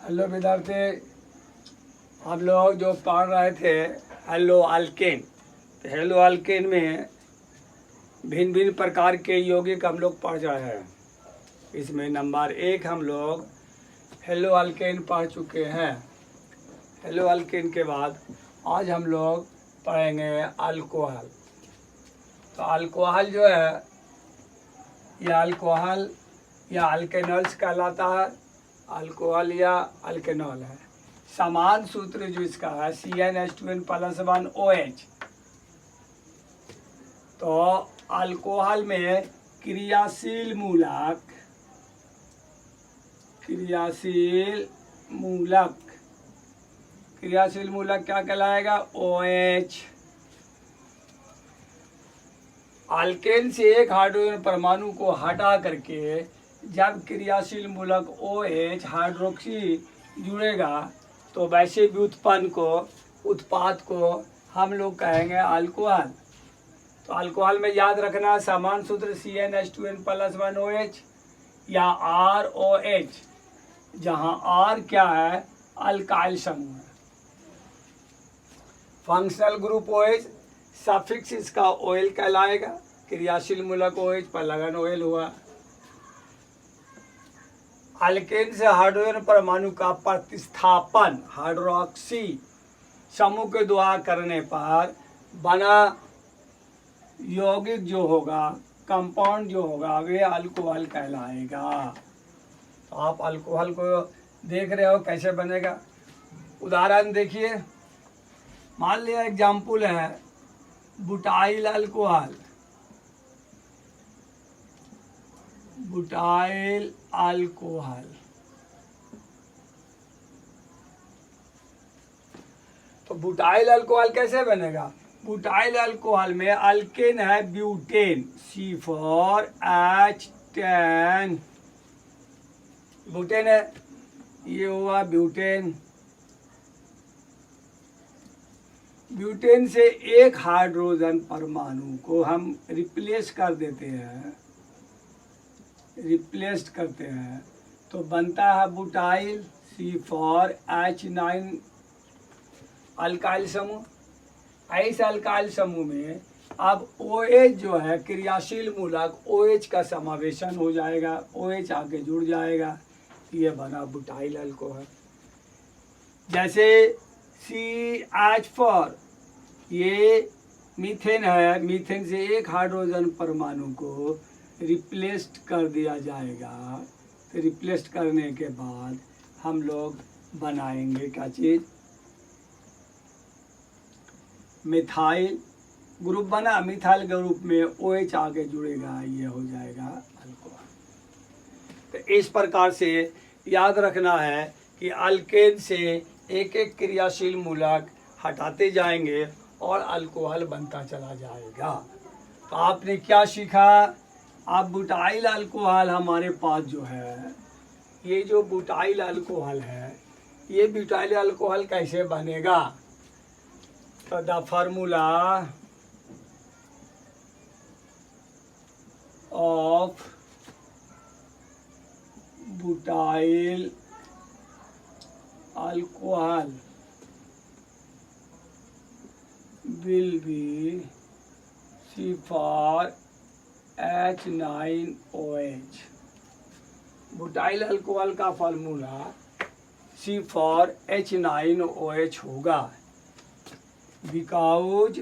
Hello विद्यार्थी, आप लोग जो पढ़ रहे थे हेलो अल्केन, तो हेलो अल्केन में भिन्न भिन्न प्रकार के यौगिक हम लोग पढ़ रहे हैं। इसमें नंबर 1 हम लोग हेलो अल्केन पढ़ चुके हैं। हेलो अल्केन के बाद आज हम लोग पढ़ेंगे अल्कोहल। तो अल्कोहल जो है यह अल्कोहल या अल्केनॉल्स कहलाता है। अल्कोहल या अल्केनॉल है। समान सूत्र जो इसका है CnH2n+1OH। तो अल्कोहल में क्रियाशील मूलक क्या कहलाएगा? OH। अल्केन से एक हाइड्रोजन परमाणु को हटा करके जब क्रियाशील मूलक OH हाइड्रोक्सी जुड़ेगा तो वैसे भी उत्पाद को हम लोग कहेंगे अल्कोहल। तो अल्कोहल में याद रखना समान सूत्र CnH2n+1OH या ROH, जहाँ R क्या है? अल्काइल समूह है। फंक्शनल ग्रुप OH, सफिक्स इसका OL कहलाएगा। क्रियाशील मूलक OH पर लगन OL हुआ। अल्केन से हाइड्रोजन परमाणु का प्रतिस्थापन हाइड्रोक्सी समूह के द्वारा करने पर बना यौगिक जो होगा, कंपाउंड जो होगा, वे अल्कोहल कहलाएगा। तो आप अल्कोहल को देख रहे हो कैसे बनेगा। उदाहरण देखिए, मान लिया एग्जाम्पल है बुटाइल अल्कोहल। तो बुटाइल अल्कोहल कैसे बनेगा? बुटाइल अल्कोहल में अल्केन है ब्यूटेन, C4H10 ब्यूटेन है। ये हुआ ब्यूटेन। ब्यूटेन से एक हाइड्रोजन परमाणु को हम रिप्लेस करते हैं तो बनता है बुटाइल C4H9 अल्काइल समूह। इस अल्काइल समूह में अब OH जो है क्रियाशील मूलक OH का समावेशन हो जाएगा, OH आके जुड़ जाएगा, ये बना बुटाइल अल्कोहल। जैसे CH4, ये मीथेन है। मीथेन से एक हाइड्रोजन परमाणु को रिप्लेस्ड कर दिया जाएगा। तो रिप्लेस्ड करने के बाद हम लोग बनाएंगे क्या चीज़? मिथाइल ग्रुप बना। मिथाइल ग्रुप में OH आगे जुड़ेगा, ये हो जाएगा अल्कोहल। तो इस प्रकार से याद रखना है कि अल्केन से एक एक क्रियाशील मूलक हटाते जाएंगे और अल्कोहल बनता चला जाएगा। तो आपने क्या सीखा? अब बुटाइल अल्कोहल हमारे पास जो है, ये जो बुटाइल अल्कोहल है, ये बुटाइल अल्कोहल कैसे बनेगा? तो the formula of butyl alcohol will be C4H9OH। Butyl alcohol का फार्मूला C4H9OH होगा, बिकॉज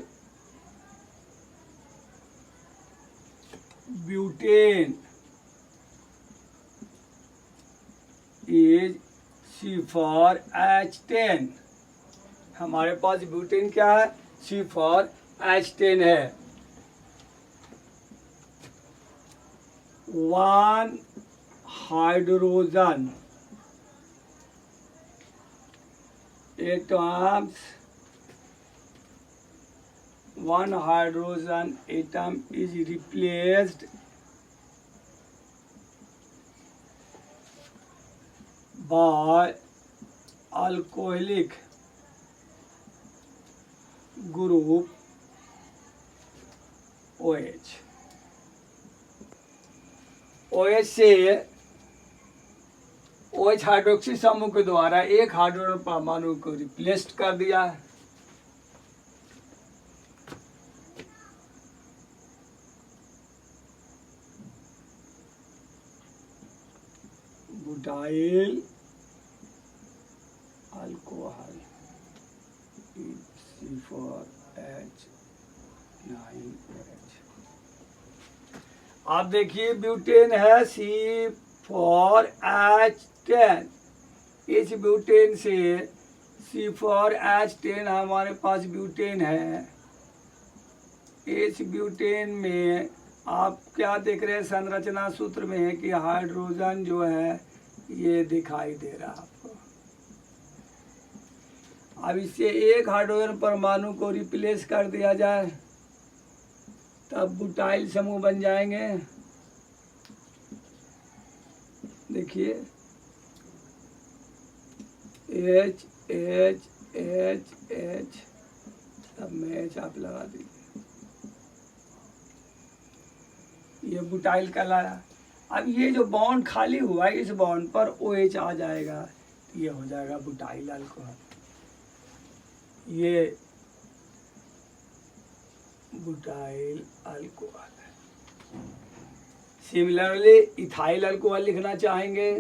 ब्यूटेन इज C4H10। हमारे पास ब्यूटेन क्या है? C4H10 है। 1 hydrogen atoms, 1 hydrogen atom is replaced by alcoholic group OH। OH OH hydroxy समूह के द्वारा एक हाइड्रोजन परमाणु को रिप्लेस कर दिया है। Butyl alcohol C4H9OH। आप देखिए ब्यूटेन है C4H10। इस ब्यूटेन से C4H10 हमारे पास ब्यूटेन है। इस ब्यूटेन में आप क्या देख रहे हैं, संरचना सूत्र में है कि हाइड्रोजन जो है ये दिखाई दे रहा है आपको। अब इससे एक हाइड्रोजन परमाणु को रिप्लेस कर दिया जाए तब बुटाइल समूह बन जाएंगे। देखिए H H H H, सब में H आप लगा दीजिए, ये बुटाइल कहलाया। अब ये जो बॉन्ड खाली हुआ है इस बॉन्ड पर OH आ जाएगा, ये हो जाएगा बुटाइल अल्कोहल। ये बुटाइल अल्कोहल है। सिमिलरली इथाइल अल्कोहल लिखना चाहेंगे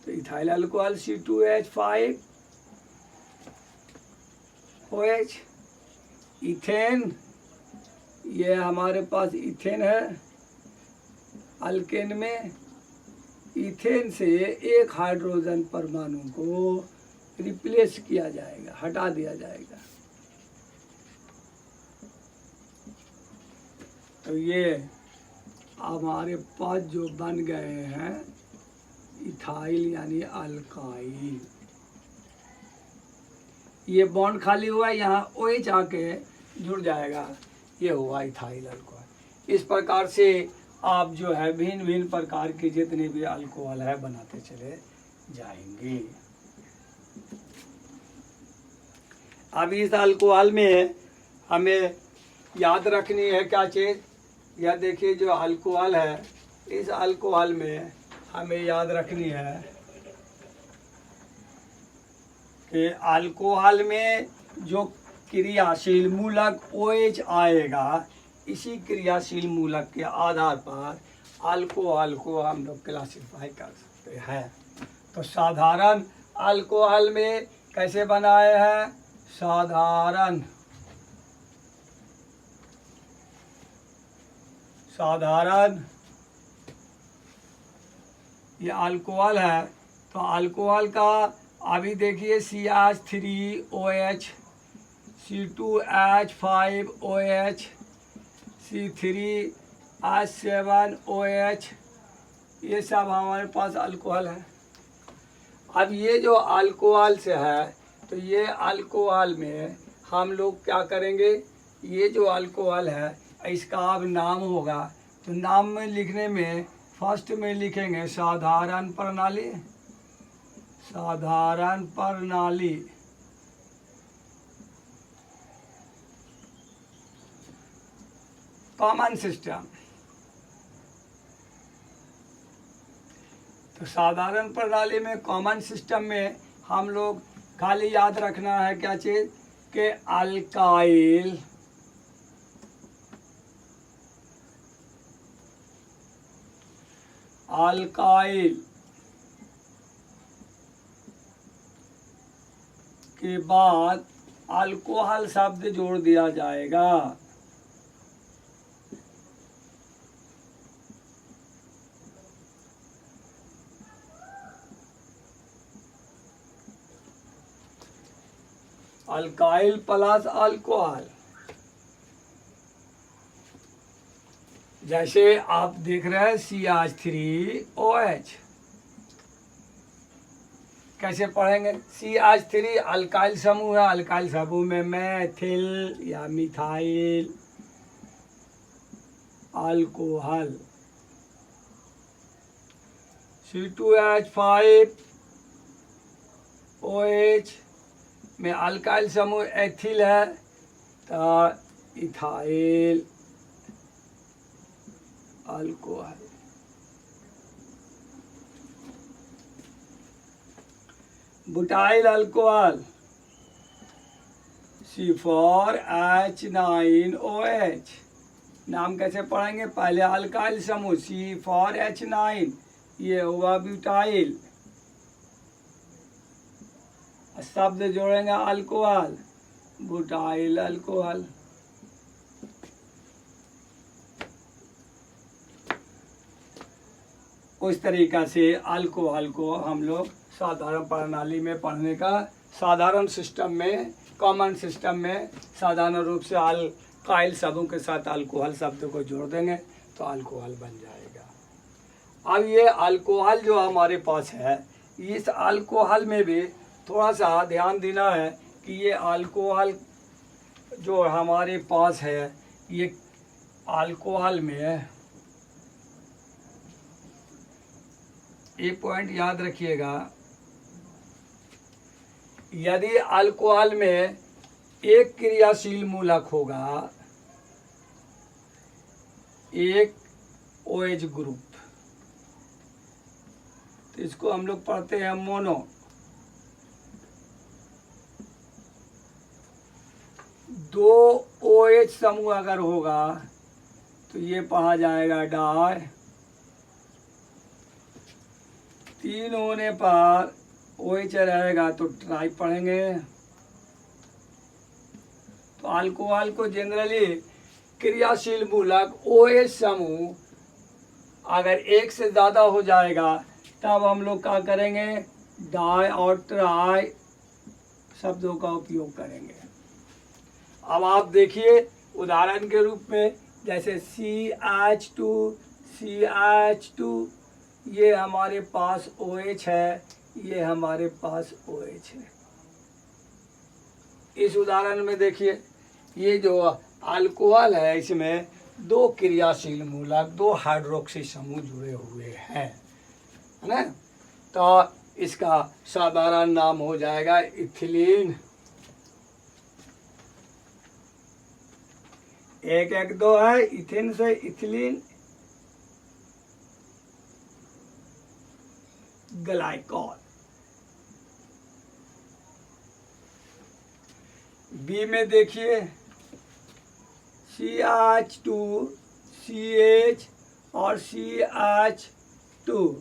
तो इथाइल अल्कोहल C2H5OH। इथेन, ये हमारे पास इथेन है। अल्केन में इथेन से एक हाइड्रोजन परमाणु को रिप्लेस किया जाएगा, हटा दिया जाएगा। तो ये हमारे पास जो बन गए हैं इथाइल यानी अल्काइल। ये बॉन्ड खाली हुआ, यहाँ OH आके जुड़ जाएगा, ये हुआ इथाइल अल्कोहल। इस प्रकार से आप जो है भिन्न भिन्न प्रकार के जितने भी अल्कोहल है बनाते चले जाएंगे। अब इस अल्कोहल में हमें याद रखनी है क्या चीज़, यह देखिए जो अल्कोहल है इस अल्कोहल में हमें याद रखनी है कि अल्कोहल में जो क्रियाशील मूलक OH आएगा, इसी क्रियाशील मूलक के आधार पर अल्कोहल को हम लोग क्लासिफाई कर सकते हैं। तो साधारण अल्कोहल में कैसे बनाए हैं, साधारण ये अल्कोहल है। तो अल्कोहल का अभी देखिए CH3OH, C2H5OH, C3H7OH, ये सब हमारे पास अल्कोहल है। अब ये जो अल्कोहल से है तो ये अल्कोहल में हम लोग क्या करेंगे, ये जो अल्कोहल है इसका अब नाम होगा, तो नाम में लिखने में फर्स्ट में लिखेंगे साधारण प्रणाली, साधारण प्रणाली। Common system. तो साधारण प्रणाली में कॉमन सिस्टम में हम लोग खाली याद रखना है क्या चीज के अल्काइल के बाद अल्कोहल शब्द जोड़ दिया जाएगा। Alkyl plus alcohol. जैसे आप देख रहे हैं CH3OH, कैसे पढ़ेंगे, CH3 अल्काइल समूह है, अल्काइल समूह में मैथिल या मिथाइल अल्कोहल। C2H5OH में अल्काइल समूह एथिल है तो ethyl alcohol. Butyl alcohol, C4H9OH। नाम कैसे पढ़ेंगे? पहले अल्काइल समूह C4H9, ये हुआ ब्यूटाइल, शब्द जोड़ेंगे अल्कोहल, बुटाइल अल्कोहल। उस तरीका से अल्कोहल को हम लोग साधारण प्रणाली में पढ़ने का, साधारण सिस्टम में, कॉमन सिस्टम में साधारण रूप से अल्काइल शब्दों के साथ अल्कोहल शब्द को जोड़ देंगे तो अल्कोहल बन जाएगा। अब ये अल्कोहल जो हमारे पास है, इस अल्कोहल में भी थोड़ा सा ध्यान देना है कि ये अल्कोहल जो हमारे पास है, ये अल्कोहल में एक पॉइंट याद रखिएगा, यदि अल्कोहल में एक क्रियाशील मूलक होगा, एक OH ग्रुप, तो इसको हम लोग पढ़ते हैं मोनो। दो OH समूह अगर होगा तो ये पढ़ा जाएगा डाई। तीन होने पर OH रहेगा तो ट्राई पढ़ेंगे। तो अल्कोहल को जनरली क्रियाशील मूलक OH समूह अगर एक से ज़्यादा हो जाएगा तब हम लोग क्या करेंगे? डाई और ट्राई शब्दों का उपयोग करेंगे। अब आप देखिए उदाहरण के रूप में, जैसे CH2, ये हमारे पास OH है, ये हमारे पास OH है। इस उदाहरण में देखिए, ये जो अल्कोहल है इसमें दो क्रियाशील मूलक, दो हाइड्रोक्सी समूह जुड़े हुए हैं, है ना? तो इसका साधारण नाम हो जाएगा इथिलीन। एक दो है, इथिन से इथिलीन ग्लाइकॉल। बी में देखिए CH2, CH और CH2,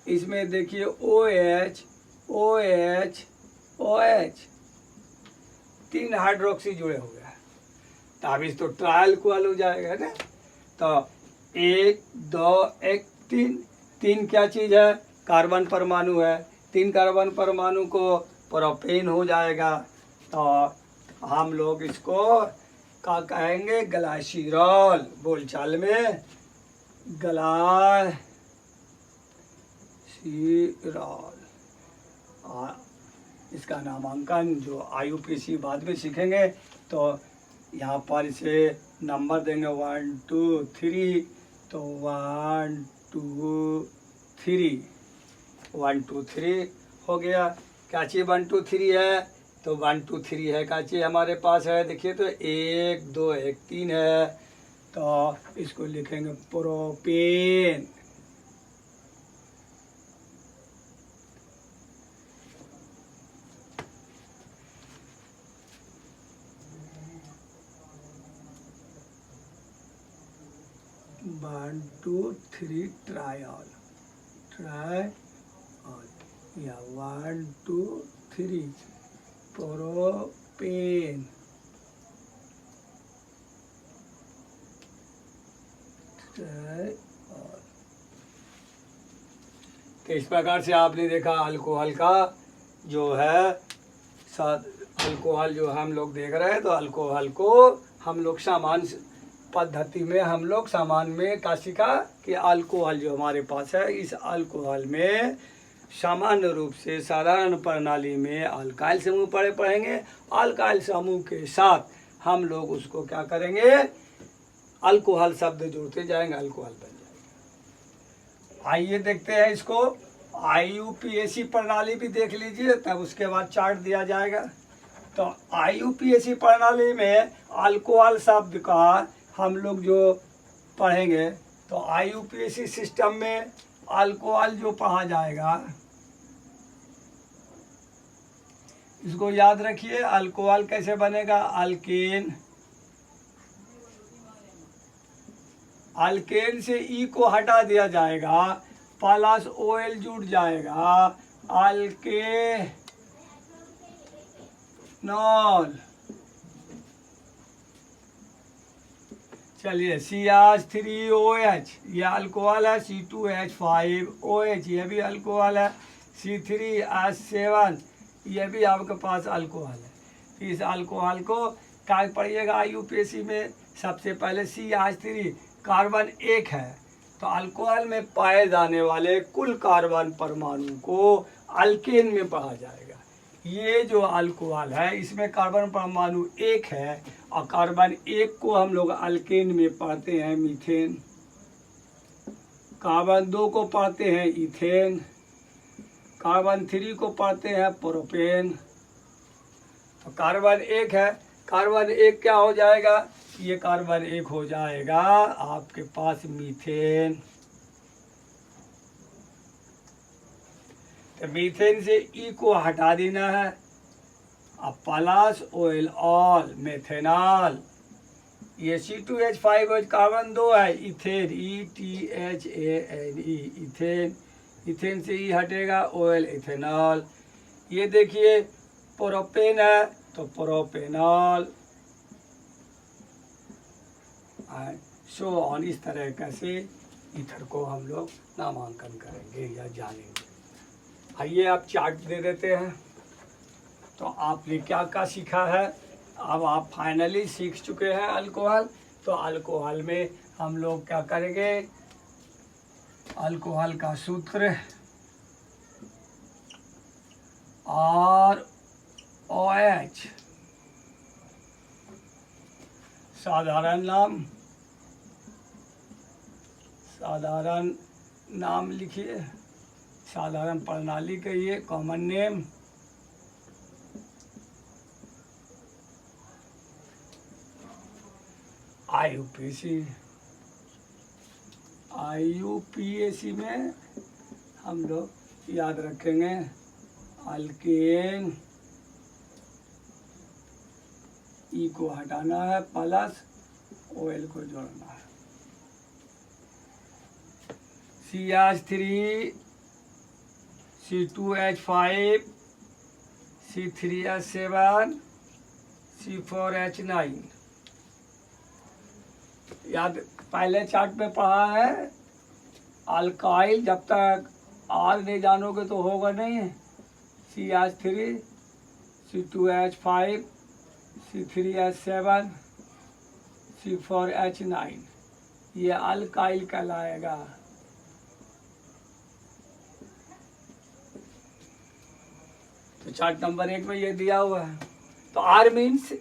इसमें देखिए OH, OH, OH, तीन हाइड्रोक्सी जुड़े हुए हैं। तो अब इस तो ट्रायल अल्कोहल हो जाएगा ना। तो 1 2 1 3, तीन क्या चीज़ है? कार्बन परमाणु है। तीन कार्बन परमाणु को प्रोपेन हो जाएगा। तो हम लोग इसको क्या कहेंगे? ग्लाइसिरॉल, बोलचाल में ग्लाइसिरॉल। इसका नामांकन जो IUPAC बाद में सीखेंगे तो यहाँ पर इसे नंबर देंगे 1 2 3। तो 1 2 3, 1 2 3 हो गया। क्या चीज़ 1 2 3 है? तो 1 2 3 है क्या चीज़ हमारे पास है? देखिए तो 1 2 1 3 है। तो इसको लिखेंगे propane. One two three trial, या 1 2 3 प्रोपेन। तो इस प्रकार से आपने देखा अल्कोहल का जो है अल्कोहल जो हम लोग देख रहे हैं। तो अल्कोहल को हम लोग सामान्य पद्धति में हम लोग सामान्य में क्या सीखा कि अल्कोहल जो हमारे पास है, इस अल्कोहल में सामान्य रूप से साधारण प्रणाली में अल्काइल समूह पढ़ेंगे। अल्काइल समूह के साथ हम लोग उसको क्या करेंगे? अल्कोहल शब्द जोड़ते जाएंगे, अल्कोहल बन जाएगा। आइए देखते हैं इसको। IUPAC प्रणाली भी देख लीजिए, तब उसके बाद चार्ट दिया जाएगा। तो IUPAC प्रणाली में अल्कोहल शब्द का हम लोग जो पढ़ेंगे तो IUPAC सिस्टम में अल्कोहल जो पढ़ा जाएगा, इसको याद रखिए। अल्कोहल कैसे बनेगा? अल्केन, अल्केन से ई को हटा दिया जाएगा, प्लस OL जुड़ जाएगा, अल्केनॉल। चलिए CH3OH ये अल्कोहल है, C2H5OH ये भी अल्कोहल है, C3H7 ये भी आपके पास अल्कोहल है। इस अल्कोहल को क्या पढ़िएगा IUPAC में? सबसे पहले CH3 कार्बन 1 है, तो अल्कोहल में पाए जाने वाले कुल कार्बन परमाणु को अल्केन में पढ़ा जाएगा। ये जो अल्कोहल है इसमें कार्बन परमाणु 1 है, और कार्बन 1 को हम लोग अल्केन में पढ़ते हैं मीथेन, कार्बन 2 को पढ़ते हैं इथेन, कार्बन 3 को पढ़ते हैं प्रोपेन। तो कार्बन 1 है, कार्बन 1 क्या हो जाएगा? ये कार्बन 1 हो जाएगा आपके पास मीथेन। तो मीथेन से ई को हटा देना है, अब प्लस OL ऑल मेथेनॉल। ये C2H5OH कार्बन 2 है, इथेन ETHANE इथेन, इथेन से ई हटेगा OL इथेनॉल। ये देखिए प्रोपेन है तो प्रोपेनॉल, सो ऑन। इस तरह कैसे ईथर को हम लोग नामांकन करेंगे या जानेंगे। आइए आप चार्ट दे देते हैं। तो आपने क्या क्या सीखा है? अब आप फाइनली सीख चुके हैं अल्कोहल। तो अल्कोहल में हम लोग क्या करेंगे? अल्कोहल का सूत्र ROH, साधारण नाम लिखिए, साधारण प्रणाली कहिए, कॉमन नेम। IUPAC में हम लोग याद रखेंगे अल्केन, ई को हटाना है, प्लस OL को जोड़ना है। CH3, C2H5, C3H7, C4H9 याद पहले चार्ट में पढ़ा है। अल्काइल जब तक R नहीं जानोगे तो होगा नहीं। CH3, C2H5, C3H7, C4H9 ये अल्काइल कहलाएगा। तो चार्ट नंबर 1 में ये दिया हुआ है। तो R means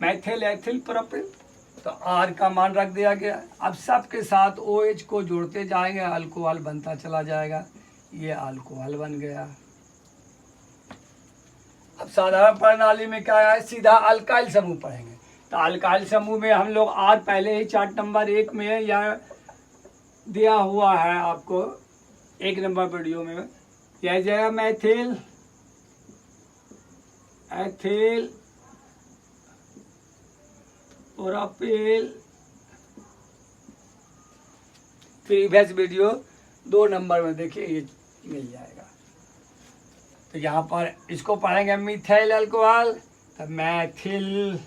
Maithil ethyl propyl, तो R का मान रख दिया गया। अब सबके साथ OH को जोड़ते जाएंगे, अल्कोहल बनता चला जाएगा। ये अल्कोहल बन गया। अब साधारण प्रणाली में क्या है? सीधा अल्काइल समूह पढ़ेंगे। तो अल्काइल समूह में हम लोग R पहले ही चार्ट नंबर 1 में या दिया हुआ है आपको 1 नंबर वीडियो में। यह जगह Maithil ethyl propyl, previous video 2 number में देखिए, ये मिल जाएगा। तो यहाँ पर इसको पढ़ेंगे मिथाइल अल्कोहल, तो methyl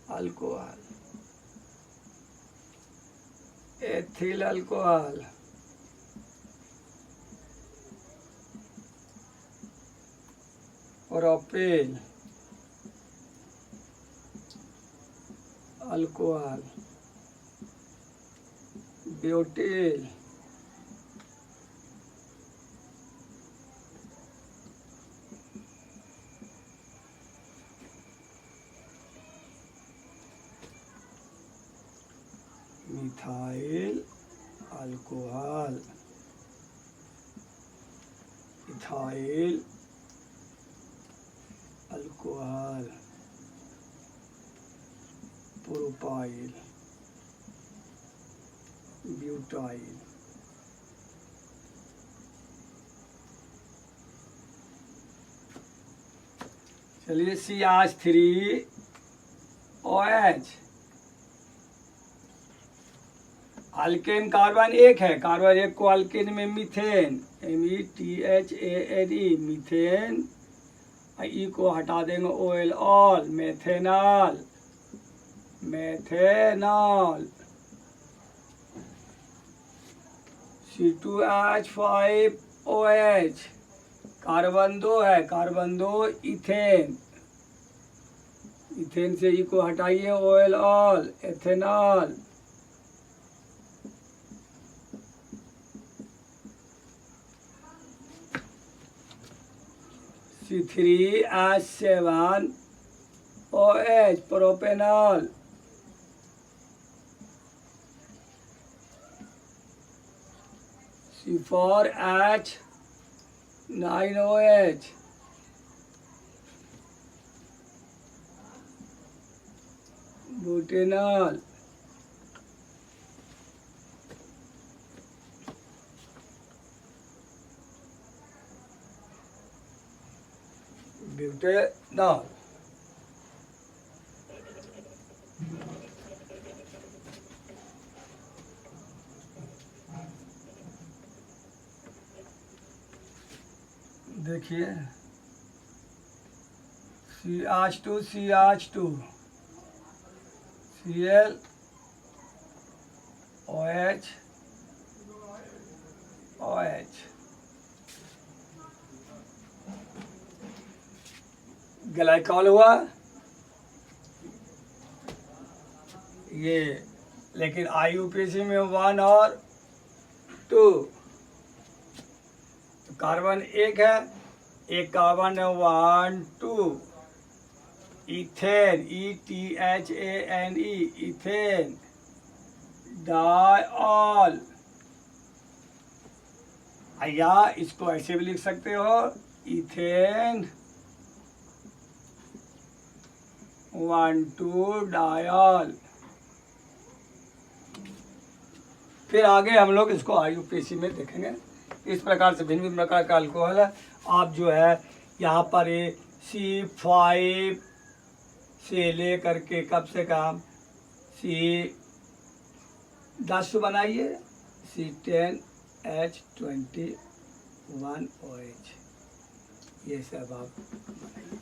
alcohol, ethyl alcohol, propane alcohol, butyl, methyl alcohol, ethyl alcohol, propyl. Butyl. चलिए CH3OH। अल्केन कार्बन एक है, कार्बन एक को अल्केन में मीथेन, METHANE, मीथेन। ई को हटा देंगे OL, all, methanol, methanol. C2H5OH, carbon दो है, कार्बन दो, इथेन, इथेन से ई को हटाइए OL, ol, ethanol. C3H7OH, propanol. C4H9OH, butanol. Butanol. देखिए CH2 CH2 Cl OH OH, glycol हुआ ये, लेकिन IUPAC में 1 और 2। कार्बन एक है, एक कार्बन है 1 2, इथेन, ETHANE, इथेन, डाइऑल। या इसको ऐसे भी लिख सकते हो, इथेन 1 2 डाइऑल। फिर आगे हम लोग इसको IUPAC में देखेंगे। इस प्रकार से भिन्न भिन्न प्रकार का अल्कोहल है। आप जो है यहाँ पर ये C5 से ले करके कम से कम C10 बनाइए, C10H21OH, ये सब आप बनाइए।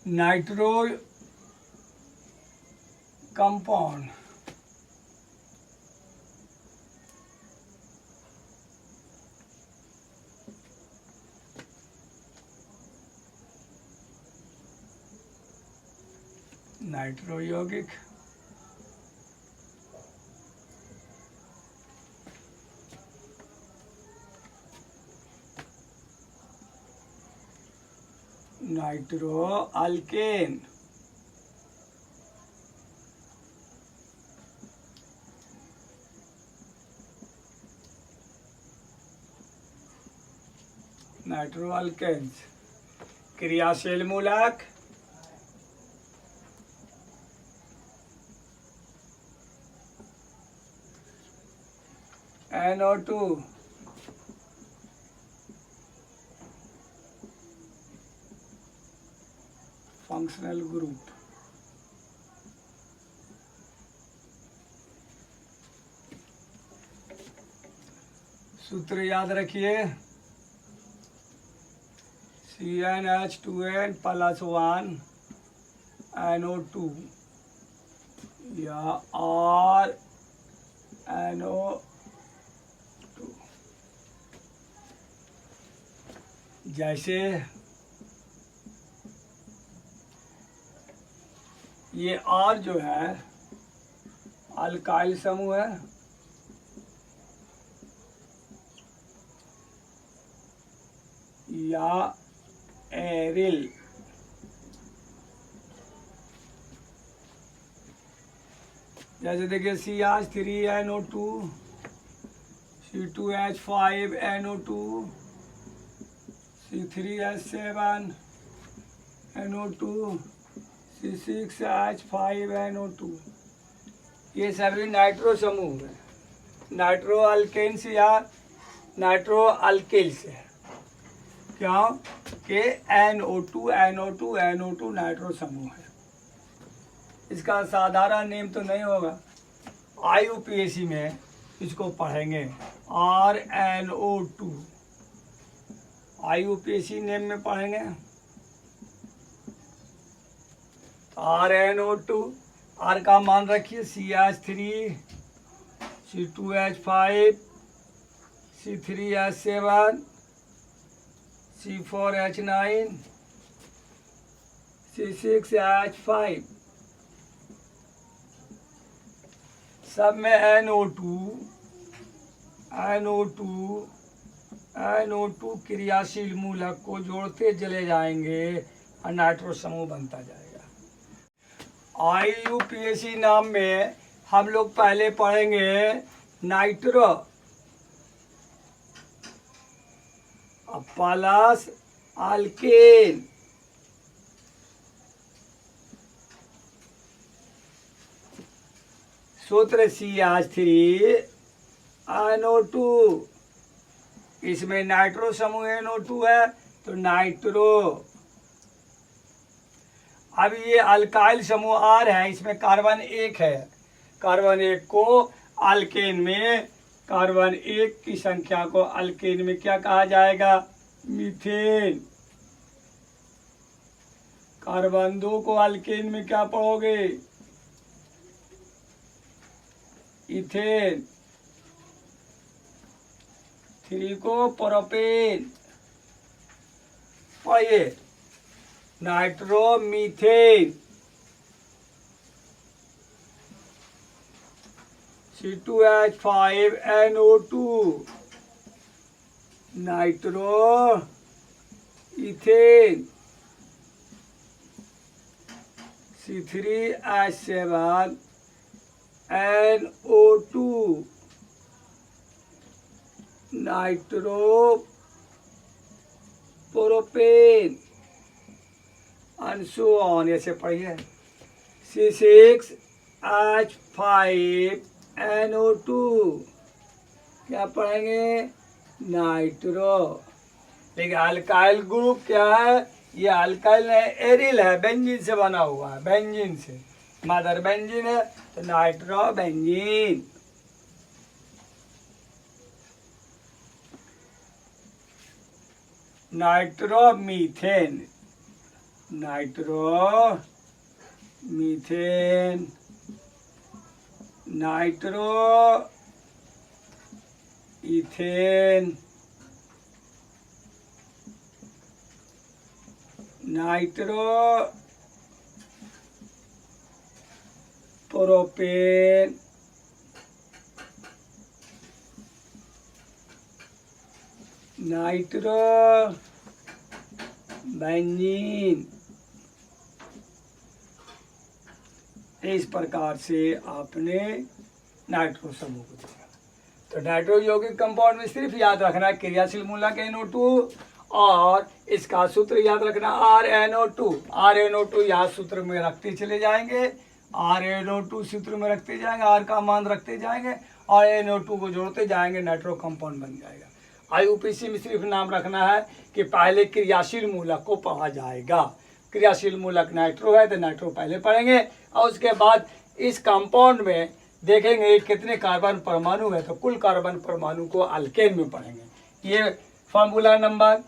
नाइट्रो कंपाउंड, नाइट्रो यौगिक, नाइट्रो अल्केन, नाइट्रो अल्केन्स। क्रियाशील मूलक, NO2, फंक्शनल ग्रुप। सूत्र याद रखिए, CnH2n+1 NO2 या RNO2। जैसे ये R जो है अल्काइल समूह है, या एरिल। जैसे देखिए CH3NO2, C2H5NO2, C3H7, NO2 C6H5NO2, ये सभी नाइट्रो समूह है, नाइट्रो अल्केन्स या नाइट्रो अल्किल्स है। क्यों कि NO2 नाइट्रो समूह है। इसका साधारण नेम तो नहीं होगा, IUPAC में इसको पढ़ेंगे RNO2, IUPAC नेम में पढ़ेंगे RNO2। R का मान रखिए CH3 C2H5 C3H7 C4H9 C6H5, सब में NO2 क्रियाशील मूलक को जोड़ते चले जाएंगे और नाइट्रो समूह बनता जाएगा। IUPAC नाम में हम लोग पहले पढ़ेंगे नाइट्रो प्लस अल्केन, सूत्र CH3NO2, इसमें नाइट्रो समूह NO2 है तो नाइट्रो। अब ये अल्काइल समूह R है, इसमें कार्बन 1 है, कार्बन 1 को अल्केन में, कार्बन 1 की संख्या को अल्केन में क्या कहा जाएगा? मीथेन। कार्बन 2 को अल्केन में क्या पढ़ोगे? इथेन। 3 को प्रोपेन। पढ़िए nitromethane. C2H5NO2 nitro ethane. C3H7NO2 nitro propane and so on। ऐसे पढ़िए C6H5NO2 क्या पढ़ेंगे? नाइट्रो। लेकिन अल्काइल ग्रुप क्या है? ये अल्काइल है, एरिल है, बेंजीन से बना हुआ है, बेंजीन से, मदर बेंजीन है तो nitro benzene. Nitromethane, nitromethane, nitro ethane, nitro propane, nitro benzene. इस प्रकार से आपने नाइट्रो समूह को देखा। तो नाइट्रो यौगिक कंपाउंड में सिर्फ याद रखना क्रियाशील मूलक NO2 और इसका सूत्र याद रखना RNO2। RNO2 यहाँ सूत्र में रखते चले जाएंगे, RNO2 सूत्र में रखते जाएंगे, R का मान रखते जाएंगे और NO2 को जोड़ते जाएंगे, नाइट्रो कंपाउंड बन जाएगा। IUPAC में सिर्फ नाम रखना है कि पहले क्रियाशील मूलक को पढ़ा जाएगा। क्रियाशील मूलक नाइट्रो है तो नाइट्रो पहले पढ़ेंगे और उसके बाद इस कंपाउंड में देखेंगे कितने कार्बन परमाणु है तो कुल कार्बन परमाणु को अल्केन में पढ़ेंगे। ये फार्मूला नंबर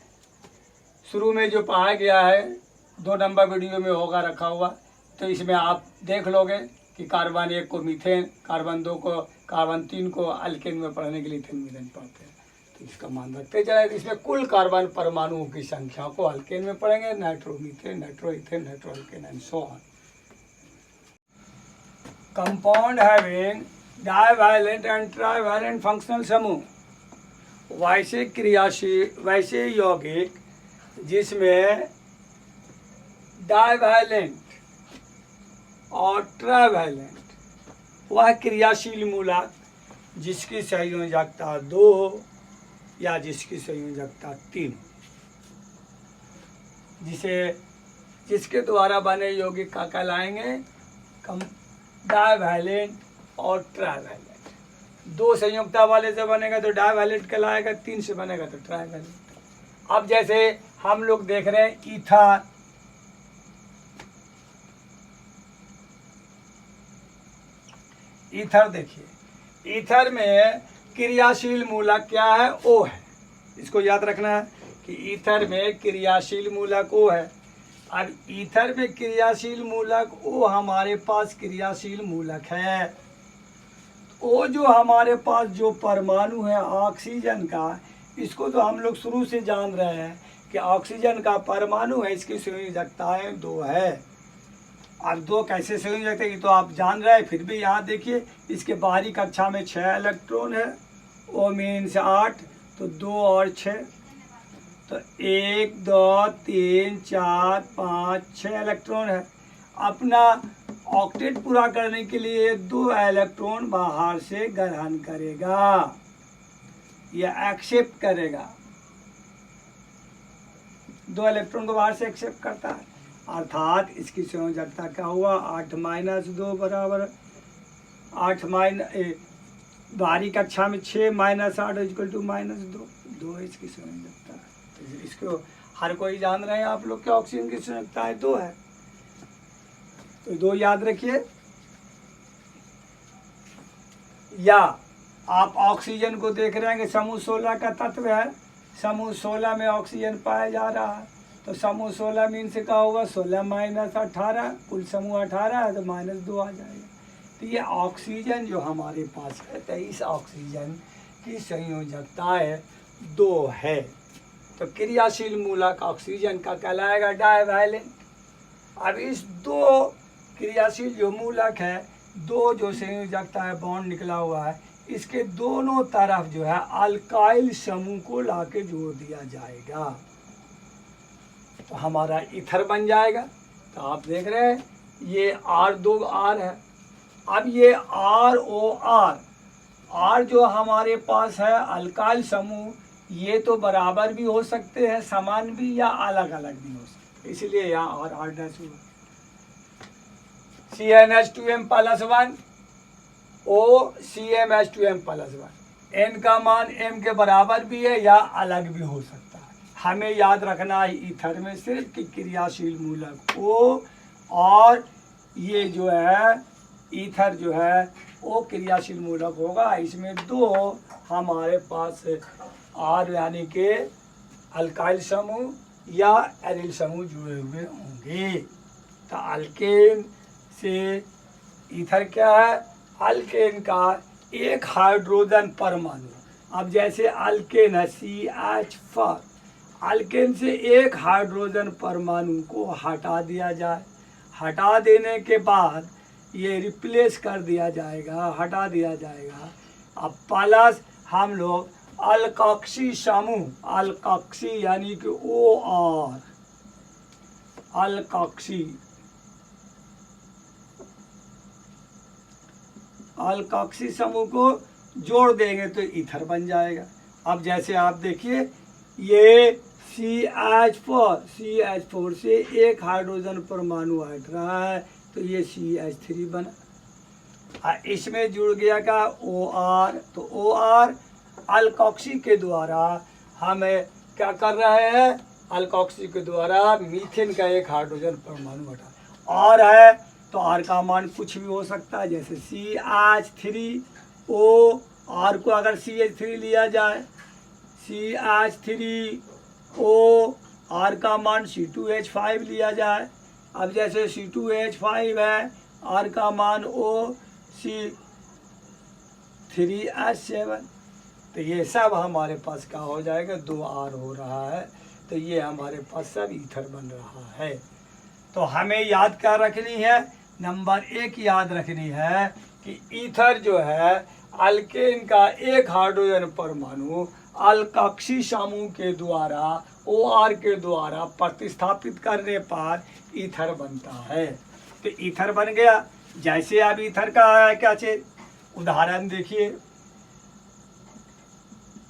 शुरू में जो पढ़ा गया है 2 नंबर वीडियो में होगा रखा हुआ, तो इसमें आप देख लोगे कि कार्बन 1 को मीथेन, कार्बन 2 को, कार्बन 3 को अल्केन में पढ़ने के लिए इथेन मीथेन पढ़ते हैं, तो इसका मान रखते जाए। इसमें कुल कार्बन परमाणुओं की संख्या को अल्केन में पढ़ेंगे, nitromethane, nitro ethane, nitro alkane and so on. Compound having divalent and trivalent functional समूह, वैसे क्रियाशील, वैसे यौगिक जिसमें डाइवैलेंट और ट्राइवैलेंट, वह क्रियाशील मूलक जिसकी संयोजकता 2 या जिसकी संयोजकता 3, जिसे जिसके द्वारा बने यौगिक का कहलाएंगे कम डाइवैलेंट और ट्राइवैलेंट। 2 संयुक्ता वाले से बनेगा तो डाइवैलेंट कहलाएगा, 3 से बनेगा तो ट्राइवैलेंट। अब जैसे हम लोग देख रहे हैं ईथर, ईथर देखिए, ईथर में क्रियाशील मूलक क्या है? O है। इसको याद रखना है कि ईथर में क्रियाशील मूलक O है। अब ईथर में क्रियाशील मूलक O हमारे पास क्रियाशील मूलक है। O जो हमारे पास जो परमाणु है ऑक्सीजन का, इसको तो हम लोग शुरू से जान रहे हैं कि ऑक्सीजन का परमाणु है, इसकी संयोजकताएं 2 है। अब 2 कैसे संयोजक है ये तो आप जान रहे हैं, फिर भी यहाँ देखिए इसके बाहरी कक्षा में 6 इलेक्ट्रॉन है, O मीन्स 8, तो 2 और 6, तो 1 2 3 4 5 6 इलेक्ट्रॉन है। अपना ऑक्टेट पूरा करने के लिए 2 इलेक्ट्रॉन बाहर से ग्रहण करेगा या एक्सेप्ट करेगा, 2 इलेक्ट्रॉन को बाहर से एक्सेप्ट करता है, अर्थात इसकी संयोजकता क्या हुआ? 8 - 2 बराबर 8 बाहरी कक्षा में 6 - 8 इक्वल टू -2, 2 इसकी संयोजकता है। तो इसको हर कोई जान रहे हैं आप लोग के ऑक्सीजन की संयोजकता 2 है, तो 2 याद रखिए। या आप ऑक्सीजन को देख रहे हैं कि समूह 16 का तत्व है, समूह 16 में ऑक्सीजन पाया जा रहा है, तो समूह 16 मीन से क्या होगा? 16 - 18, कुल समूह 18 है तो -2 आ जाएगा। तो ये ऑक्सीजन जो हमारे पास है, तो इस ऑक्सीजन की संयोजकताएं 2 है, तो क्रियाशील मूलक ऑक्सीजन का कहलाएगा डाइवैलेंट। अब इस 2 क्रियाशील जो मूलक है, 2 जो संयोजकता है बॉन्ड निकला हुआ है, इसके दोनों तरफ जो है अल्काइल समूह को लाके जोड़ दिया जाएगा, तो हमारा ईथर बन जाएगा। तो आप देख रहे हैं ये R2R है। अब ये ROR, R जो हमारे पास है अल्काइल समूह, ये तो बराबर भी हो सकते हैं, समान भी, या अलग अलग भी हो सकते हैं, इसलिए यहाँ R हुआ। CnH2m+1 OCmH2m+1, N का मान M के बराबर भी है या अलग भी हो सकता है। हमें याद रखना है ईथर में सिर्फ कि क्रियाशील मूलक O, और ये जो है ईथर जो है वो क्रियाशील मूलक होगा। इसमें 2 हमारे पास R यानी के अल्काइल समूह या एरिल समूह जुड़े हुए होंगे। तो अल्केन से ईथर क्या है? अल्केन का एक हाइड्रोजन परमाणु। अब जैसे अल्केन है CH4, अल्केन से एक हाइड्रोजन परमाणु को हटा दिया जाए, हटा देने के बाद ये रिप्लेस कर दिया जाएगा, हटा दिया जाएगा। अब प्लस हम लोग अल्कॉक्सी समूह, अल्कॉक्सी यानी कि OR, अल्कॉक्सी, अल्कॉक्सी समूह को जोड़ देंगे तो ईथर बन जाएगा। अब जैसे आप देखिए ये CH4 से एक हाइड्रोजन परमाणु हट रहा है तो ये CH3 बना। इसमें जुड़ गया का OR, तो OR अल्कॉक्सी के द्वारा हमें क्या कर रहे हैं? अल्कॉक्सी के द्वारा मीथेन का एक हाइड्रोजन परमाणु हटा, और है तो R का मान कुछ भी हो सकता है, जैसे CH3O, R को अगर CH3 लिया जाए, CH3O, R का मान C2H5 लिया जाए। अब जैसे C2H5 है, R का मान OC3H7, तो ये सब हमारे पास क्या हो जाएगा? 2R हो रहा है, तो ये हमारे पास सब ईथर बन रहा है। तो हमें याद क्या रखनी है? नंबर 1 याद रखनी है कि ईथर जो है अल्केन का एक हाइड्रोजन परमाणु अल्कॉक्सी समूह के द्वारा OR के द्वारा प्रतिस्थापित करने पर ईथर बनता है। तो ईथर बन गया। जैसे अब ईथर का है क्या चीज? उदाहरण देखिए,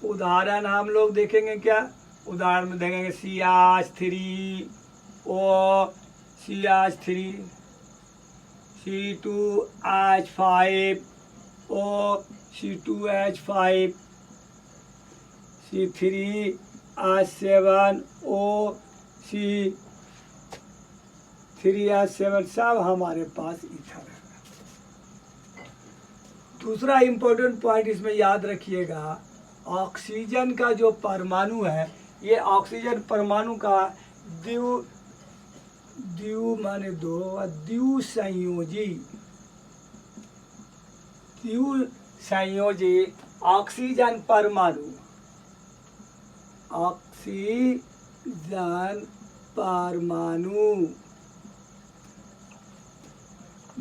उदाहरण हम लोग देखेंगे क्या? उदाहरण में देखेंगे CH3O CH3 C2H5 O C2H5 C3H7 O C3H7 सब हमारे पास ईथर है। दूसरा इम्पोर्टेंट पॉइंट इसमें याद रखिएगा, ऑक्सीजन का जो परमाणु है, ये ऑक्सीजन परमाणु का द्विसंयोजी ऑक्सीजन परमाणु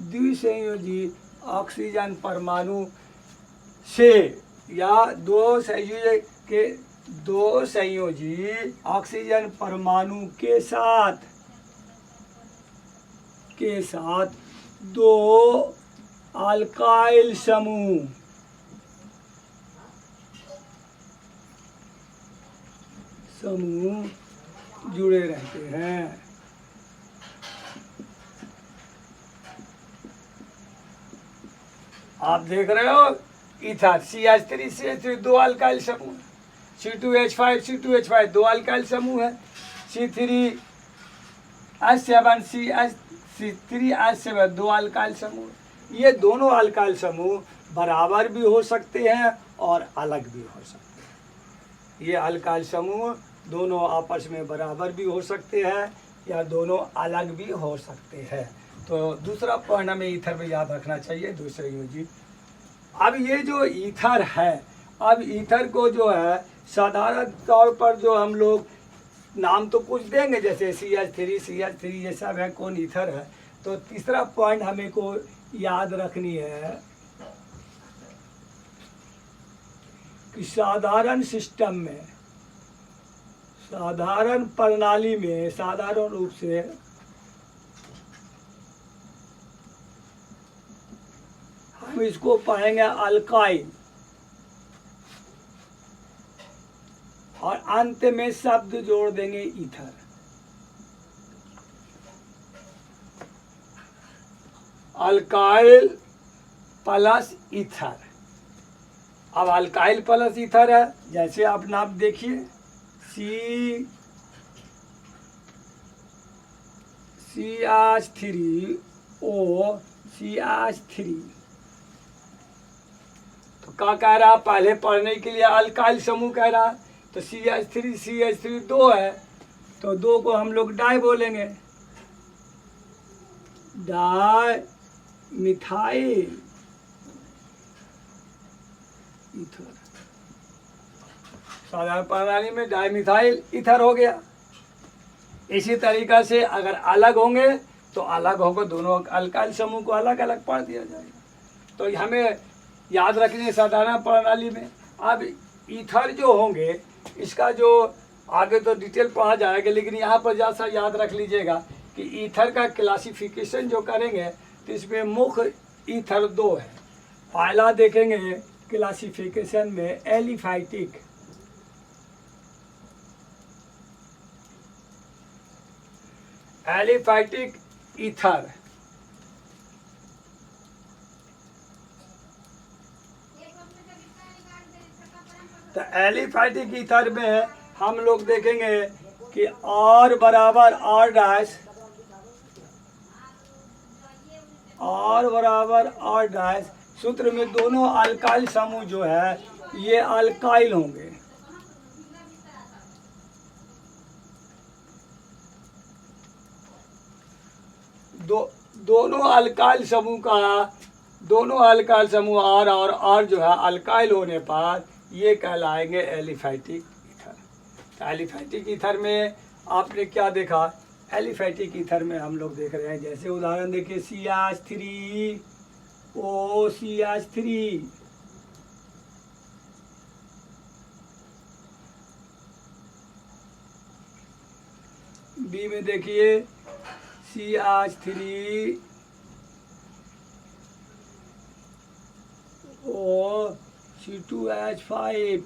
द्विसंयोजी ऑक्सीजन परमाणु से या दो संयोजी ऑक्सीजन परमाणु के साथ दो अल्काइल समूह जुड़े रहते हैं। आप देख रहे हो ईथर CH3 दो अल्काइल समूह, C2H5 दो अल्काइल समूह है, C3H7 दो अल्काइल समूह। ये दोनों अल्काइल समूह बराबर भी हो सकते हैं और अलग भी हो सकते हैं। ये अल्काइल समूह दोनों आपस में बराबर भी हो सकते हैं या दोनों अलग भी हो सकते हैं। तो दूसरा पॉइंट हमें ईथर में याद रखना चाहिए, दूसरे यूजी। अब ये जो ईथर है, अब ईथर को जो है साधारण तौर पर जो हम लोग नाम तो कुछ देंगे, जैसे CH3 ये सब है, कौन ईथर है। तो तीसरा पॉइंट हमें को याद रखनी है कि साधारण सिस्टम में, साधारण प्रणाली में साधारण रूप से हम इसको पाएंगे अल्काइल, और अंत में शब्द जोड़ देंगे ईथर। Alkyl plus ether. अब अल्काइल प्लस ईथर है, जैसे आप नाम देखिए CH3O तो क्या कह रहा है, पहले पढ़ने के लिए अल्काइल समूह कह रहा है, तो CH3 दो है, तो दो को हम लोग डाई बोलेंगे, डाई मिथाइल ईथर। साधारण प्रणाली में डाइमिथाइल ईथर हो गया। इसी तरीका से अगर अलग होंगे तो अलग होगा, दोनों अल्काइल समूह को अलग अलग पढ़ दिया जाएगा। तो हमें याद रखनी साधारण प्रणाली में। अब ईथर जो होंगे, इसका जो आगे तो डिटेल पढ़ा जाएगा, लेकिन यहाँ पर जैसा याद रख लीजिएगा कि ईथर का क्लासिफिकेशन जो करेंगे तो इसमें मुख्य ईथर दो है। पहला देखेंगे क्लासिफिकेशन में एलिफैटिक, एलिफैटिक ईथर। तो एलिफैटिक ईथर में हम लोग देखेंगे कि R बराबर R डैश, सूत्र में दोनों अल्काइल समूह जो है ये अल्काइल होंगे। दोनों अल्काइल समूह R और R जो है अल्काइल होने पर ये कहलाएंगे एलिफैटिक ईथर। एलिफैटिक ईथर में आपने क्या देखा, एलिफैटिक ईथर में हम लोग देख रहे हैं, जैसे उदाहरण देखिए CH3O बी में देखिए CH3O C2H5,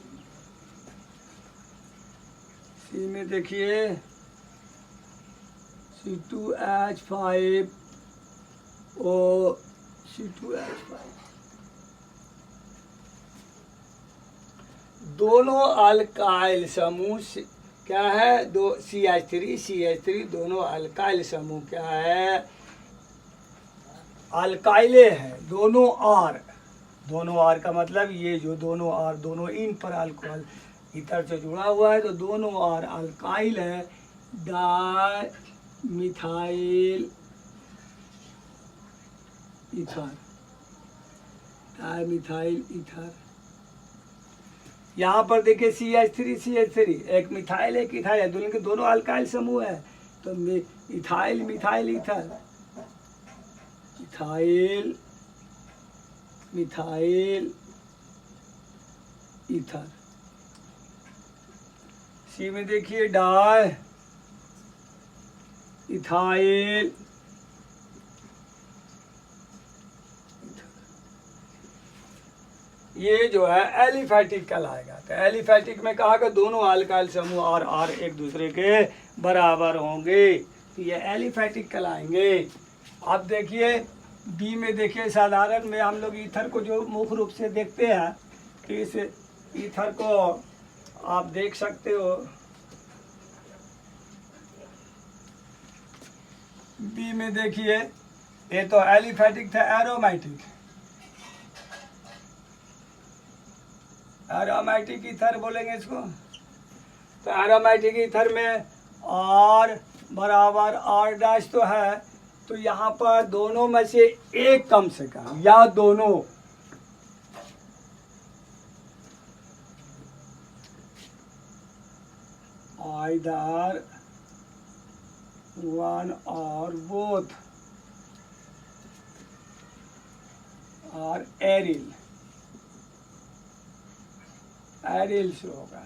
सी में देखिए C2H5 O C2H5 दोनों अल्काइल समूह क्या है? दो CH3 दोनों अल्काइल समूह क्या है? अल्काइले है। दोनों आर का मतलब ये जो दोनों आर दोनों इन पर अल्कोहल ईथर से जुड़ा हुआ है, तो दोनों आर अल्काइल है। Di methyl ether. यहाँ पर देखिए CH3 एक मिथाइल एक इथाइल है, दोनों के दोनों अल्काइल समूह है, तो ethyl methyl ether, ethyl methyl ether. C में देखिए डाई इथाइल ये जो है एलिफैटिक कहलाएगा। तो एलिफैटिक में कहा कि दोनों अल्काइल समूह और आर एक दूसरे के बराबर होंगे, तो ये एलिफैटिक कहलाएंगे। अब देखिए बी में देखिए साधारण में हम लोग ईथर को जो मुख्य रूप से देखते हैं कि इस ईथर को आप देख सकते हो। बी में देखिए ये तो एलिफैटिक था, एरोमेटिक ईथर बोलेंगे इसको। तो एरोमेटिक ईथर में आर बराबर आर डैश तो है, तो यहाँ पर दोनों में से एक कम से कम या दोनों आइदर वन और बोथ और एरिल से होगा,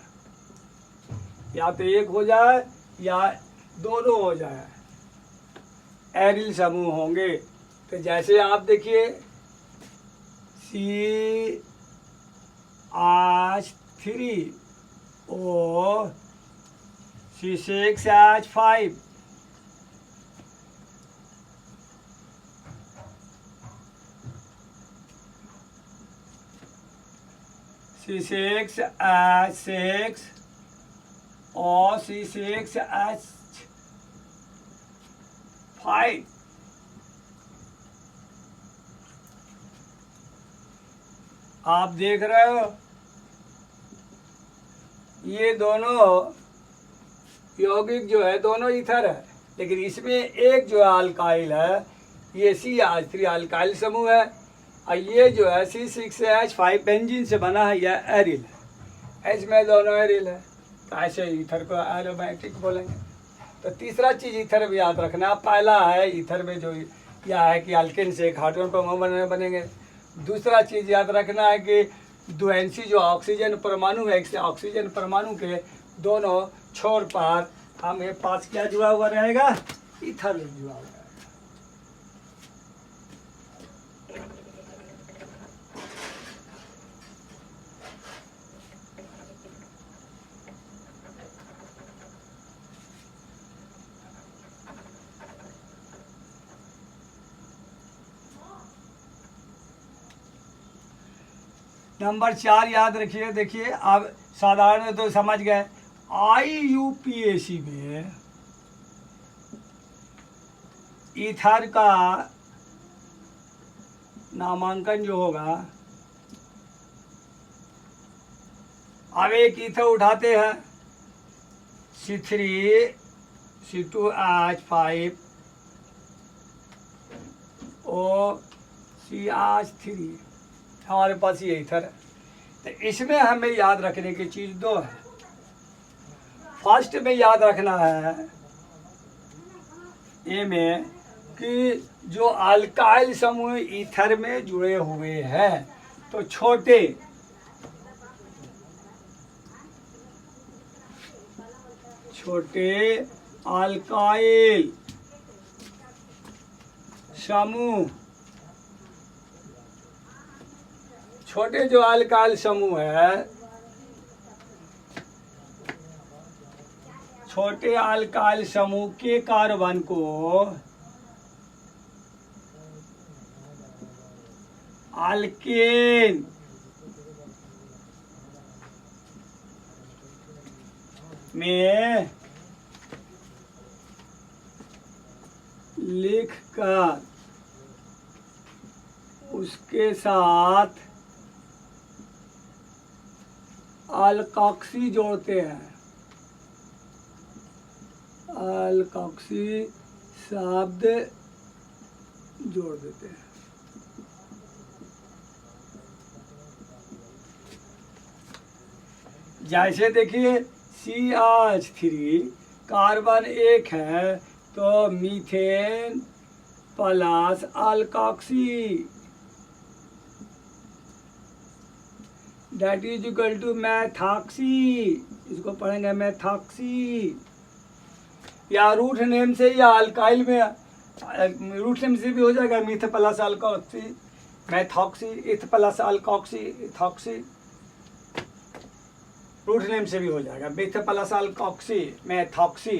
या तो एक हो जाए या दोनों हो जाए, एरिल समूह होंगे। तो जैसे आप देखिए CH3O C6H5 C6H6 और C6H5 आप देख रहे हो ये दोनों यौगिक जो है दोनों ईथर है, लेकिन इसमें एक जो अल्काइल है ये CH3 अल्काइल समूह है, और ये जो है C6H5 बेंजीन से बना है, यह एरिल है। इसमें दोनों एरिल है, तो ऐसे ईथर को एरोमेटिक बोलेंगे। तो तीसरा चीज़ ईथर में याद रखना, पहला है ईथर में जो यह है कि अल्केन से एक हाइड्रोजन परमाणु बनेंगे। दूसरा चीज़ याद रखना है कि दो NC जो ऑक्सीजन परमाणु है, इससे ऑक्सीजन परमाणु के दोनों छोर पर हमें पास क्या जुड़ा हुआ रहेगा? ईथर जुड़ा हुआ है। नंबर 4 याद रखिए। देखिए अब साधारण तो समझ गए, IUPAC में ईथर का नामांकन जो होगा, अब एक ईथर उठाते हैं C3 C2H5 और CH3 हमारे पास ये ईथर है। तो इसमें हमें याद रखने की चीज़ दो है। फर्स्ट में याद रखना है ये में कि जो अल्काइल समूह ईथर में जुड़े हुए हैं, तो छोटे अल्काइल समूह, छोटे जो अल्काइल समूह है, छोटे अल्काइल समूह के कार्बन को अल्केन में लिखकर उसके साथ अल्कोक्सी जोड़ते हैं, अल्कोक्सी शब्द जोड़ देते हैं। जैसे देखिए CH3 कार्बन एक है तो methane plus alkoxy that is equal to methoxy, इसको पढ़ेंगे मैथॉक्सी, या रूट नेम से या अल्काइल में रूट नेम से भी हो जाएगा, meth plus alkoxy methoxy, eth plus alkoxy ethoxy, root name से भी हो जाएगा, meth plus alkoxy methoxy,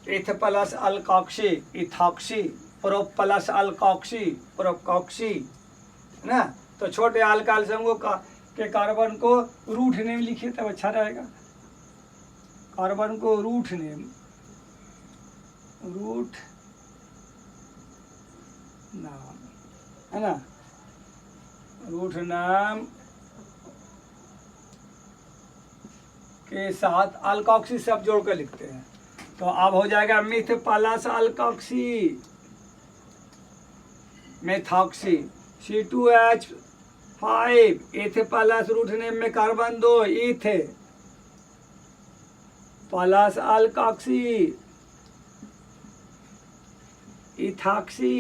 eth plus alkoxy ethoxy, pro plus alkoxy propoxy, है ना। तो छोटे अल्काइल समूह के कार्बन को रूट नेम लिखिए तब अच्छा रहेगा। कार्बन को रूट नेम, रूट नाम, है ना, रूट नाम के साथ अल्कोक्सी सब जोड़ कर लिखते हैं। तो अब हो जाएगा myth plus alkoxy methoxy, C2H5 eth plus root name में carbon 2 eth plus alkoxy ethoxy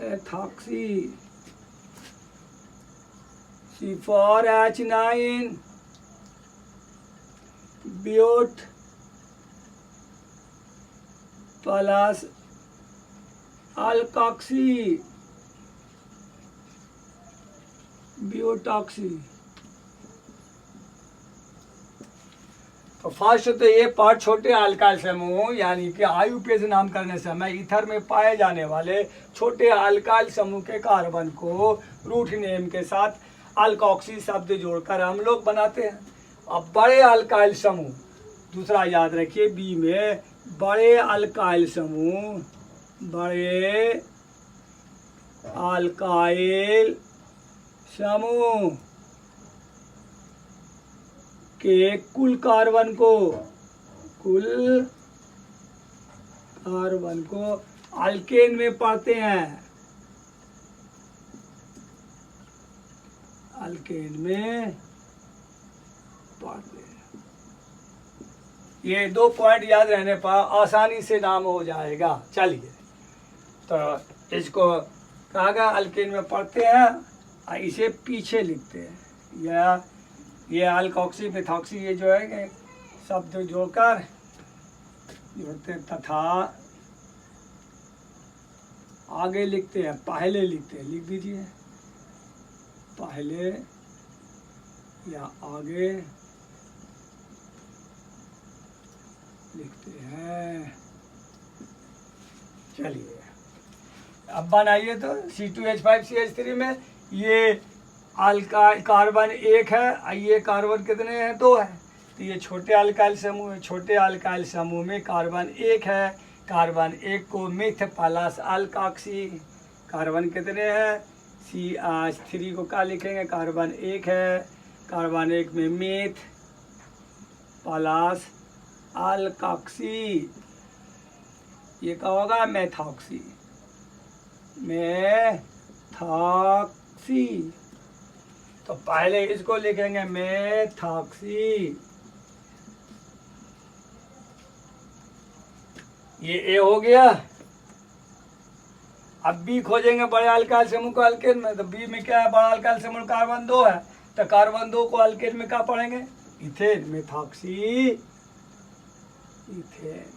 ethoxy, C4H9 but plus alkoxy butoxy. तो फर्स्ट तो ये पार्ट छोटे अल्काइल समूह यानी कि आईयूपीएच नाम करने समय ईथर में पाए जाने वाले छोटे अल्काइल समूह के कार्बन को रूट नेम के साथ अल्कोक्सी शब्द जोड़कर हम लोग बनाते हैं। अब बड़े अल्काइल समूह, दूसरा याद रखिए बी में बड़े अल्काइल समूह, बड़े अल्काइल समूह के कुल कार्बन को अल्केन में पाते हैं, अल्केन में पाते हैं। ये 2 पॉइंट याद रहने पर आसानी से नाम हो जाएगा। चलिए तो इसको कहा गया अल्केन में पढ़ते हैं और इसे पीछे लिखते हैं, या ये अल्कोक्सी मेथॉक्सी ये जो है शब्द जोड़कर जोड़ते तथा आगे लिखते हैं, पहले लिखते हैं, लिख दीजिए पहले या आगे लिखते हैं। चलिए अब बनाइए तो C2H5CH3 में ये कार्बन 1 है, ये कार्बन कितने हैं 2 है, तो ये छोटे अल्काइल समूह है। छोटे अल्काइल समूह में कार्बन 1 है, कार्बन 1 को मिथ प्लस अल्कोक्सी, कार्बन कितने हैं CH3 को क्या लिखेंगे, कार्बन 1 है, कार्बन 1 में मिथ प्लस अल्कोक्सी, ये क्या होगा मेथॉक्सी, मेथॉक्सी। तो पहले इसको लिखेंगे मेथॉक्सी, ये ए हो गया। अब बी खोजेंगे बड़े अल्काइल समूह को अल्केन में, तो बी में क्या है, बड़ा अल्काइल समूह कार्बन 2 है, तो कार्बन 2 को अल्केन में क्या पढ़ेंगे, ethane, methoxy ethane.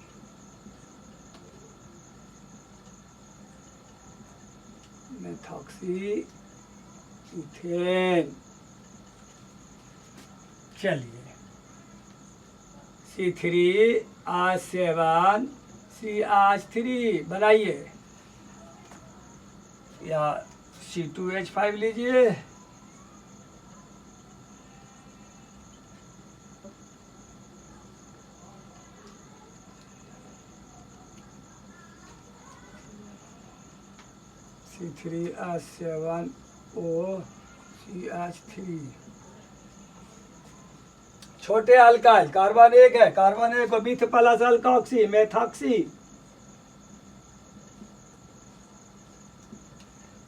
Methoxy ethane. चलिए C3H7 CH3 बनाइए, या C2H5 लीजिए, C3H7O CH3। छोटे अल्काइल कार्बन एक है, कार्बन एक विथ प्लस अल्कोक्सी मेथॉक्सी।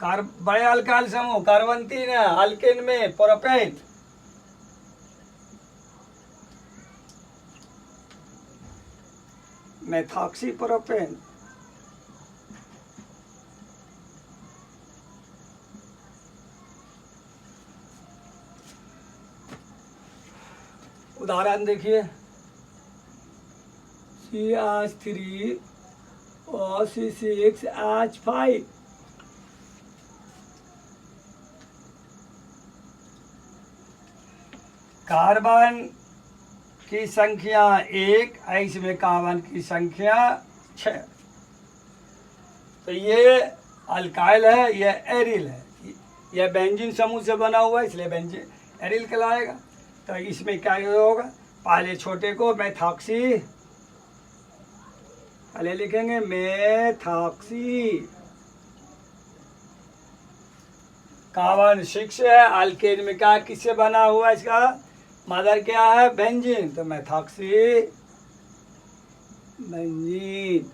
बड़े अल्काइल समूह कार्बन 3 है, अल्केन में प्रोपेन, मेथॉक्सी प्रोपेन। उदाहरण देखिए, CH3 और C6H5। कार्बन की संख्या 1, इसमें कार्बन की संख्या 6। तो ये अल्काइल है, ये एरिल है, यह बेंजीन समूह से बना हुआ है, इसलिए बेंजीन एरिल कहलाएगा। तो इसमें क्या होगा, पहले छोटे को मेथॉक्सी, पहले लिखेंगे मेथॉक्सी। कार्बन 6 है, अल्केन में क्या किससे बना हुआ है, इसका मदर क्या है, बेंजीन, तो मेथॉक्सी बेंजीन।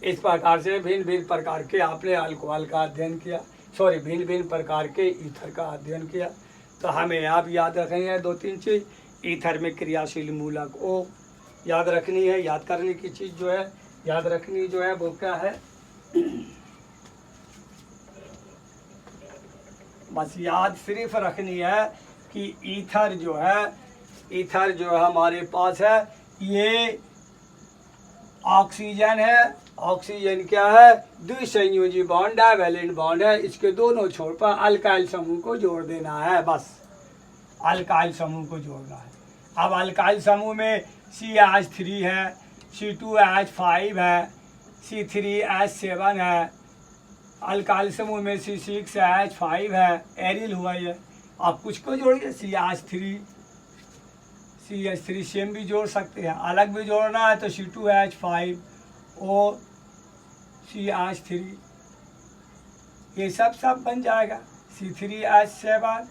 इस प्रकार से भिन्न भिन्न प्रकार के आपने अल्कोहल का अध्ययन किया, भिन्न भिन्न प्रकार के ईथर का अध्ययन किया। तो हमें आप याद रखेंगे 2-3 चीज। ईथर में क्रियाशील मूलक ओ याद रखनी है, याद करने की चीज जो है याद रखनी जो है वो क्या है, बस याद सिर्फ रखनी है कि ईथर जो है हमारे पास है, ये ऑक्सीजन है। ऑक्सीजन क्या है, द्विसंयोजी बॉन्ड, डाइवैलेंट बॉन्ड है। इसके दोनों छोर पर अल्काइल समूह को जोड़ देना है, बस अल्काइल समूह को जोड़ना है। अब अल्काइल समूह में CH3 है, C2H5 है, C3H7 है, अल्काइल समूह में C6H5 है, एरिल हुआ ये। आप कुछ को जोड़िए, CH3 सेम भी जोड़ सकते हैं, अलग भी जोड़ना है तो C2H5 O CH3, ये सब बन जाएगा। C3H7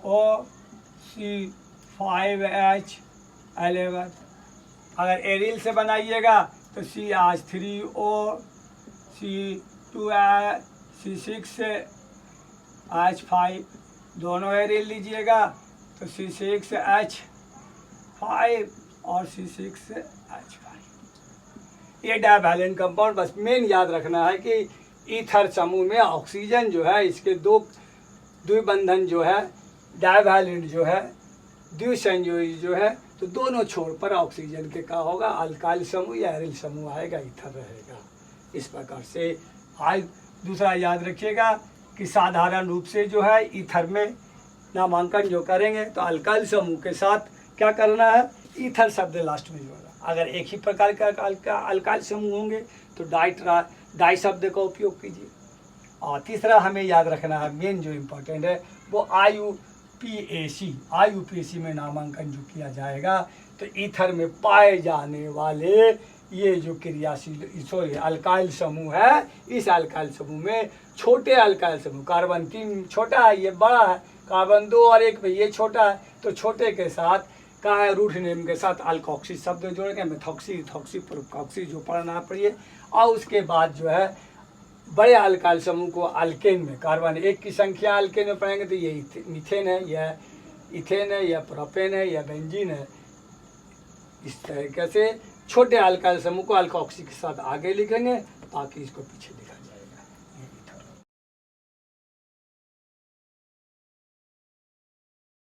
O C5H11। अगर एरिल से बनाइएगा तो CH3O C6H5, दोनों एरिल लीजिएगा तो C6H5 और C6H5। ये डाइवैलेंट कंपाउंड, बस मेन याद रखना है कि ईथर समूह में ऑक्सीजन जो है, इसके दो द्विबंधन जो है, डाइवैलेंट जो है, द्विसंयोजी जो है, तो दोनों छोर पर ऑक्सीजन के क्या होगा, अल्काइल समूह या एरिल समूह आएगा, ईथर रहेगा। इस प्रकार से आज दूसरा याद रखिएगा कि साधारण रूप से जो है ईथर में नामांकन जो करेंगे तो अल्काइल समूह के साथ क्या करना है, ईथर शब्द लास्ट में जोड़ना। अगर एक ही प्रकार का अल्काइल समूह होंगे तो डाई शब्द का उपयोग कीजिए। और तीसरा हमें याद रखना है, मेन जो इम्पोर्टेंट है वो IUPAC में नामांकन जो किया जाएगा तो ईथर में पाए जाने वाले ये जो क्रियाशील अल्काइल समूह है, इस अल्काइल समूह में छोटे अल्काइल समूह, कार्बन 3 छोटा है, ये बड़ा है, कार्बन 2 और 1 में ये छोटा है, तो छोटे के साथ का है रूट नेम के साथ अल्कोक्सी शब्द जोड़ेंगे, मेथॉक्सी, इथॉक्सी, प्रोपॉक्सी जो पढ़ना पड़िए। और उसके बाद जो है बड़े अल्काइल समूह को अल्केन में, कार्बन 1 की संख्या अल्केन में पढ़ेंगे तो ये मीथेन है, यह इथेन है, यह प्रोपेन है, यह बेंजीन है। इस तरीके से छोटे अल्काइल समूह को अल्कोक्सी के साथ आगे लिखेंगे, बाकी इसको पीछे लिखेंगे।